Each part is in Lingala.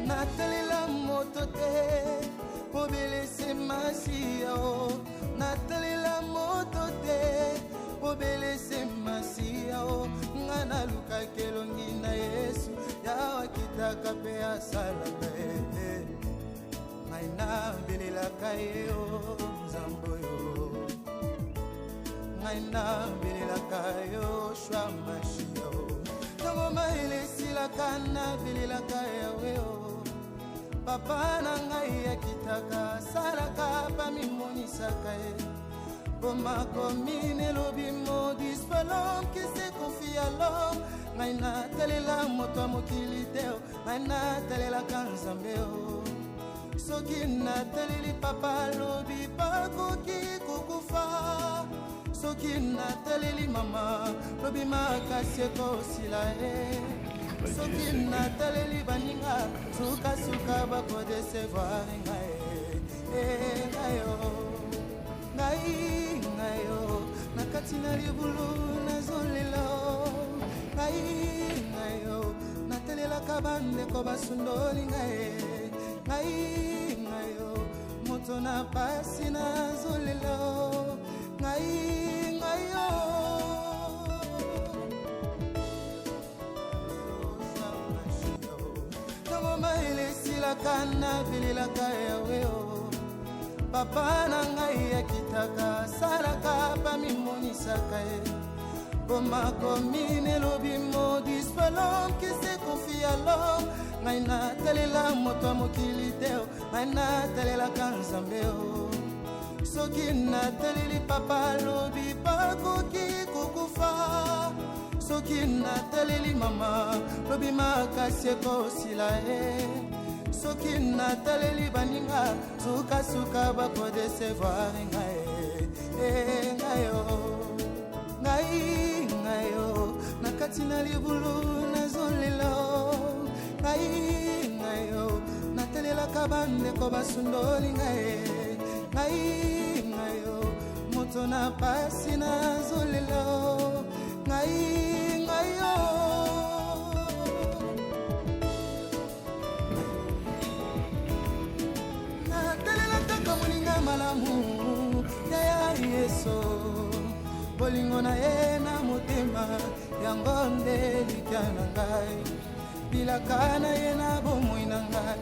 natalela moto te obelese masiya o natalela moto te obelese masiya o ngana luka kelongi na Yesu yawa kitaka pe asalaka ngai na belelaka ye o nzambo yo ngai na belelaka yo shwa mashiya o tango maelesilaka na belelaka yawe o papa na ngai akitaka salaka pamimonisaka ye Boma komine lobi modis palom qui se confie à l'homme ngai na talela moto mokili teo ngai na talela kanzambe o soki na taleli papa lobi pakoki kukufa soki na taleli mama lobi makasi ekosila soki na taleli baninga suka bakodesevoir ngai ngayo nakati na libulu nazolelo ngayo natelelaka bandeko basundoli ngayo moto na pasi nazolelo ngayo tango maelesilaka na belelaka yawe o papa na ngai akitaka salaka pamimonisaka ye boma komine lobi modis palom qui se confie à l'homme ngai na talela moto mokili teo ngai na talelaka nzambe o soki na taleli papa lobi pakoki kukufa soki na taleli mama lobi makasi ekosila soki na taleli baninga suka bakodesevoir ngayo nakati na libulu nazolelo ngayo natelelaka bandeko basundoli ngayo moto na pasi nazolelo ngayo malamu ya Yesu bolingo na ye na motema yango nde likana ngai bilaka na ye na bomoi na ngai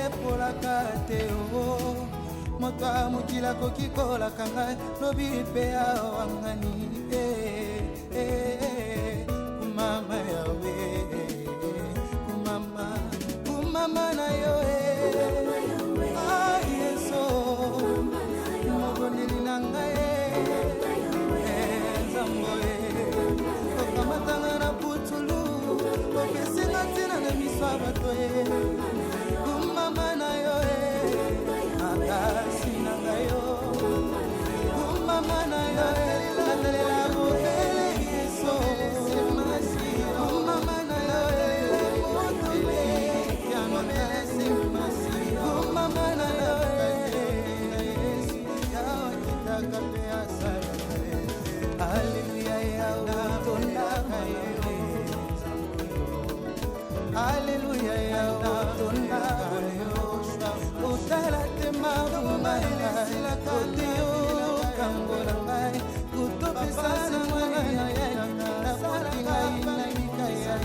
epolaka te o moto amokila kokikolaka ngai lobi mpe awangani kumama yawe kumama na yo Yesu moboneli na ngai nzambo okamatanga na putulu okesinga ntina na miso ya bato kumama na yo makasi na ngai yo kumama na yo natalela mobele Yesu kumama na yo motole ya mobele kumama na yo Hallelujah ya utonda Hallelujah ya utonda utala tema mumaya kotio kangola ngai kutopesa na mwana ya na fatinga ina nikaya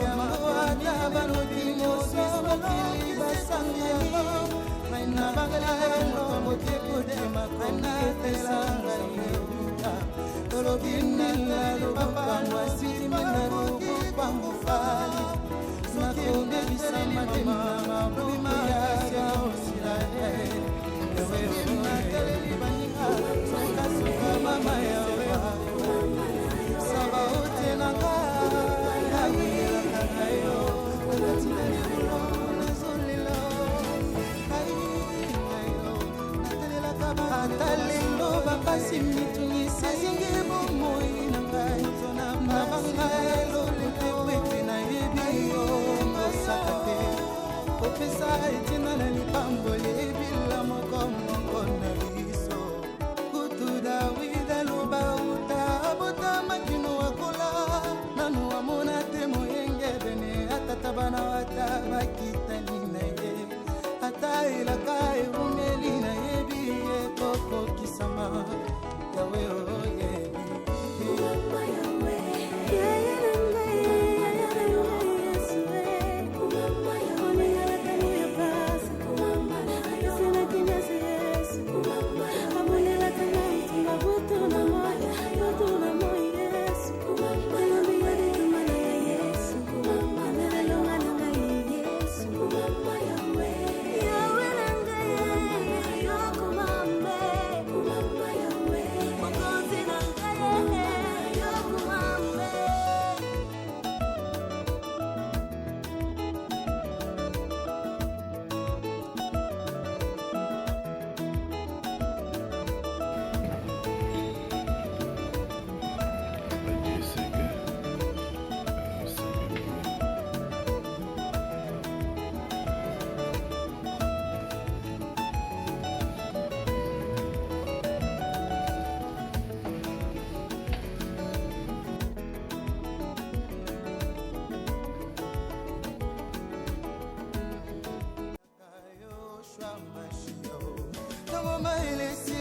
ya mawata banodimo sokili basanga na bagala moto moteko de makona telanga tolobina la papa mwasi mena rupangu fali makonde bisama de mama bima ya osila ewe na teleli baninga suka mama ya saba otena ngayo natina libulo nazolelo atalelo bapasi mitungisi azingi bomoi na ngai na bangai lolete wete na yebi yo mosaka te kopesa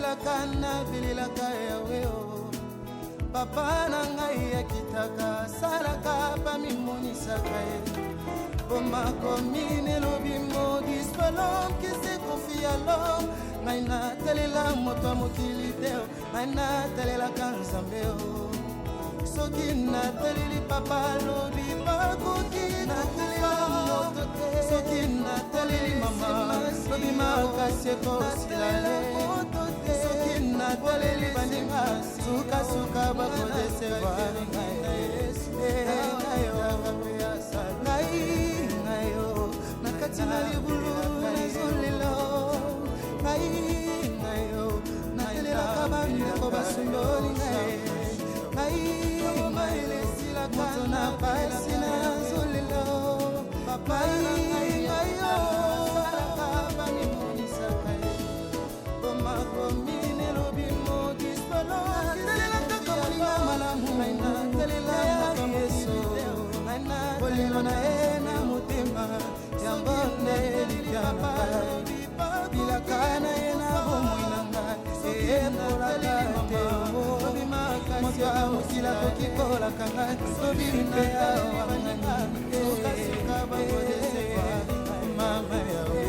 esilaka na bililaka yawe o papa na ngai ya kitaka salaka pamimonisaka ye bomakomi nelobi modis palom kisi kofi à l'homme ngai natalela moto ya mokili te ngai natalelaka nzambe o soki nataleli papa lobi bakoki natalela moto te soki nataleli mama lobi makasi ekosilale soki nataleli baninga sukasuka bakodesevoir ngai na yesu ngayo nakati na libulu nazolelo ngayo natelelaka bandeko basundoli ngayo maelesilaka na pasi nazolelo ngayo salaka bamimonisaka ye bomakomine lobi modispalo natelelaka kolinga malamu natelelaka yesu bolimo na ye na motema yango nde lipiana bilaka na ye na bomoi na ngai eyembolaka te moto ya mokila koki kolaka ngai sobina ya wangani mama yawe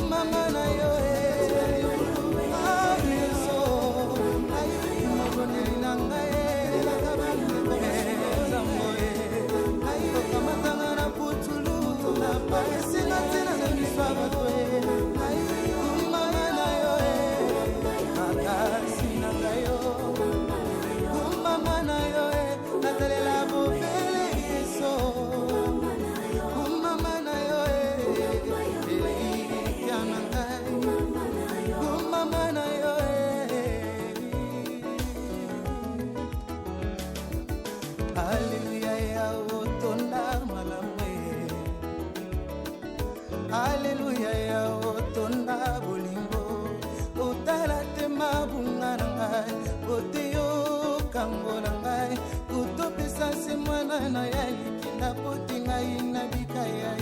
mama na yo yeso maboneli na ngai kamatanga na putulu na paesina ntina na miswaba toe kumama na yo makasi na ngayo kumama na yo natalela bobele yeso kumama na yo elikya na ngai kumama na yo Hallelujah yawo Hallelujah yawo tonda bolingo otala te mabunga na ngai oteyo kango na ngai kutopesa se mwana na ya likinda poti ngai na bikaya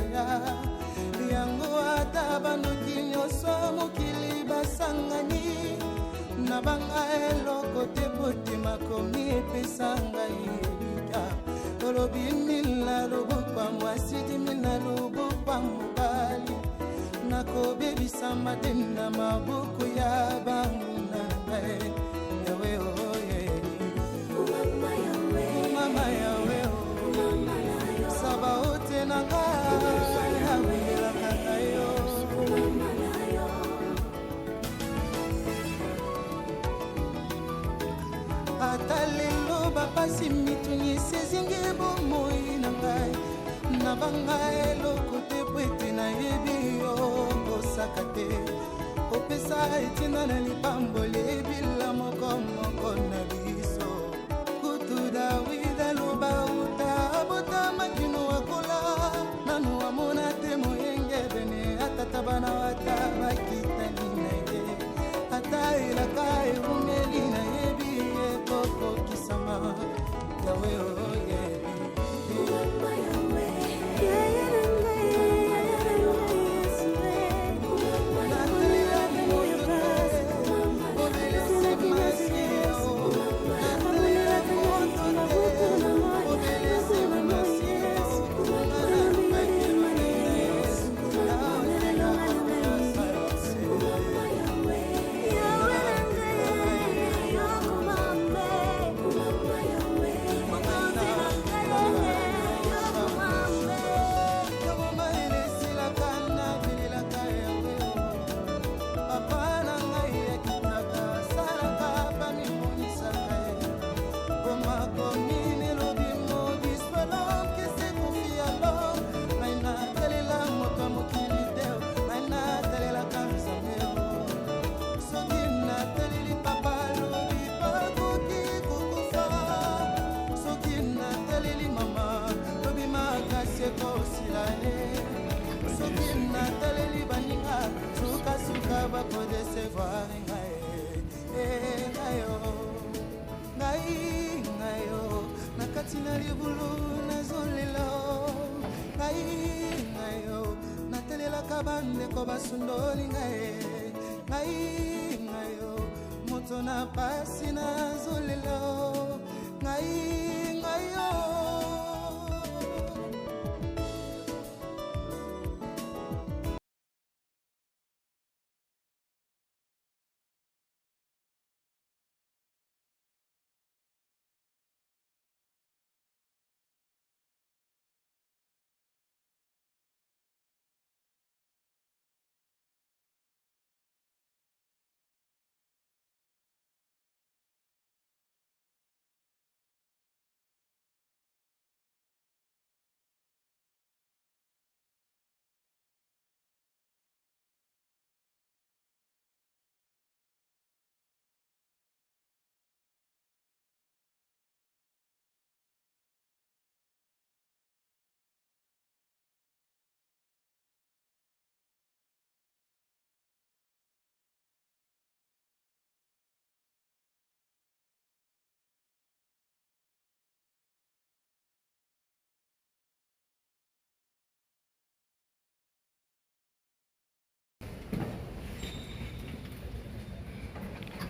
yango ata bandoki nyonso mokili basangani na banga eloko te poti makomi epesa ngai tolobi mila lobokwa mwasi dimina lobokwa mobali nakobebisa mateni na maboko ya banguna ngai yawe oye mama yawe saba ote na ngai awelaka ngayo ata lelo bapasi mituni sezingi bomoi na ngai na banga eloko te po ete nayebi yo kosaka te opesa etina na lipamboli ebila mokomoko na biso kutu dawid aloba uta abota makino akola nanu amona te moyenge bene atata bana wata bakitani na ye ata elaka erumeli na yebi ekokokisama yawe oyebi bakodesevoir ngayo nakati na libulu nazolelo ngayo natelelaka bandeko basundoli ngaye ngai yo moto na pasi nazolelo ngai yo.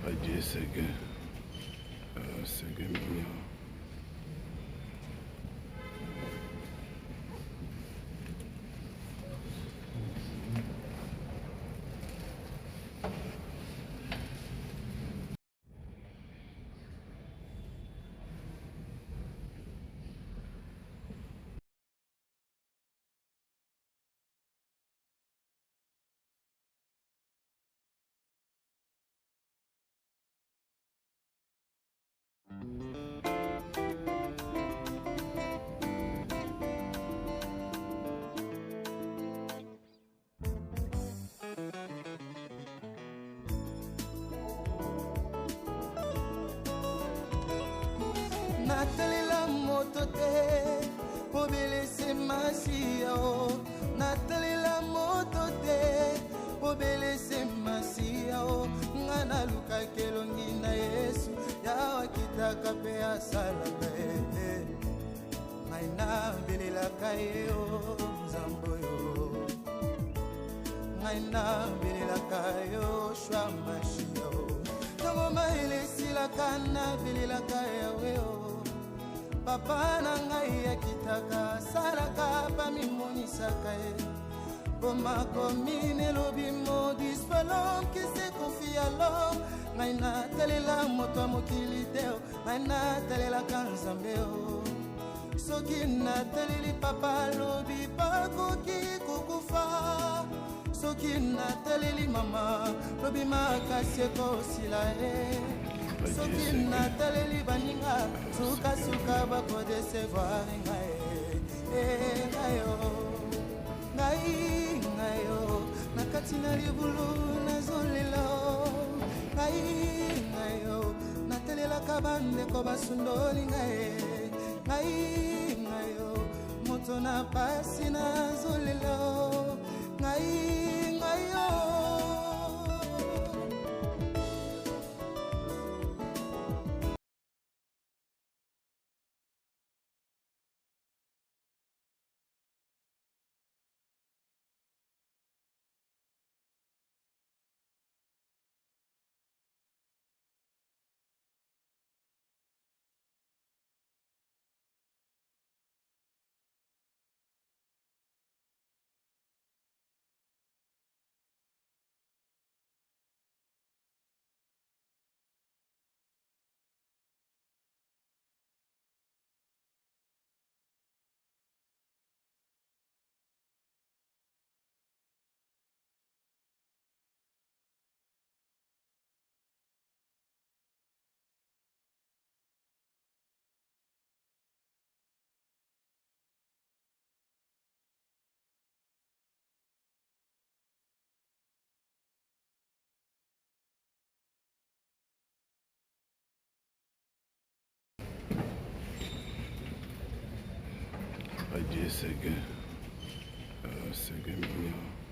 Adieu, Sega mignon. Natalela moto te obelese masiya o natalela moto te obelese masiya o nga nalukaki elongi na Yesu yawa kitaka mpe asalaka ete ngai nabelelaka ye o nzambe oyo ngai nabelelaka yo shwa mashiya o ntango mayele esilaka nabelelaka yawe o papa na ngai akitaka salaka pamimonisaka ye bomakomi nelobi modis palom kise konfi à l'homme ngai natalela moto ya mokili te o ngai natalelaka nzambe o soki nataleli papa lobi bakoki kokufa soki nataleli mama lobi makasi ekosila ye soki nataleli baninga sukasuka bakodesevoir ngai ngai yo na kati na libulu nazolela ngai yo natelelaka bandeko basundoli ngai yo moto na pasi nazolela ngai yo. Adieu, Sega mignon.